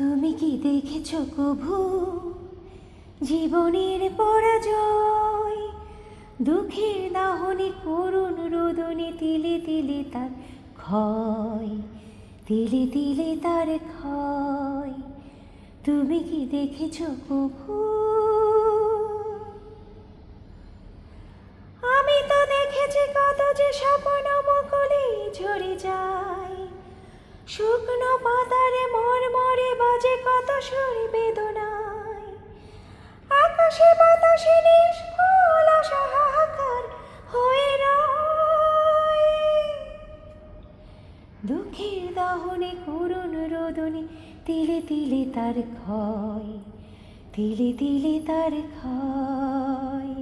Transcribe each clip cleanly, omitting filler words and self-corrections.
তুমি কি দেখেছ কভু জীবনের পরাজয়? দুঃখের দাহনে করুণ রোদনে তিলে তিলে তার ক্ষয়, তিলে তিলে তার ক্ষয়। তুমি কি দেখেছ কভু? আমি তো দেখেছি কত যে স্বপ্ন মুকুলে ঝরে যায়, শুকনো পাতারে মরমরে বাজে কত সুর বেদনায়। আকাশে বাতাসে নিষ্ফল হাহাকার হয়ে রয়। দুঃখের দাহনে করুণ রোদনে তিলে তিলে তার ক্ষয়, তিলে তিলে তার ক্ষয়।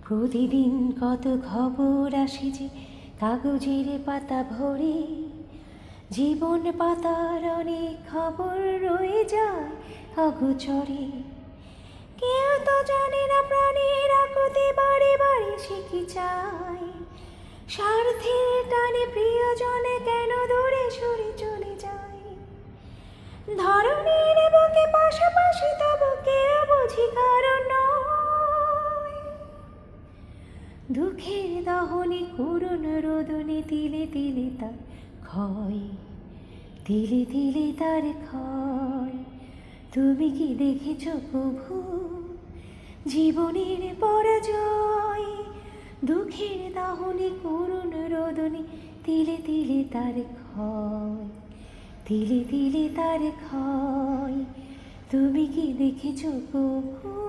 প্রতিদিন কত খবর আসে যে কাগজের পাতা ভরে, জীবন পাতার অনেক খবর রয়ে যায় অগোচরে। কেউ তো জানে না প্রাণের আকুতি বাড়ি বাড়ি সে কি চায়। স্বার্থের টানে প্রিয়জনে কেন দূরে সরে চলে যায়। ধরনের বুকে পাশাপাশি তবু কেউ বুঝি কারণ নয়। দুঃখের দহনে করুণ রোদনে তিলে তিলে তার ক্ষয়, তিলে তিলে তার ক্ষয়। তুমি কি দেখেছ কভু জীবনের পরাজয়? দুঃখের দাহনে করুণ রোদনে তিলে তিলে তার ক্ষয়, তিলে তিলে তার ক্ষয়। তুমি কি দেখেছ কভু?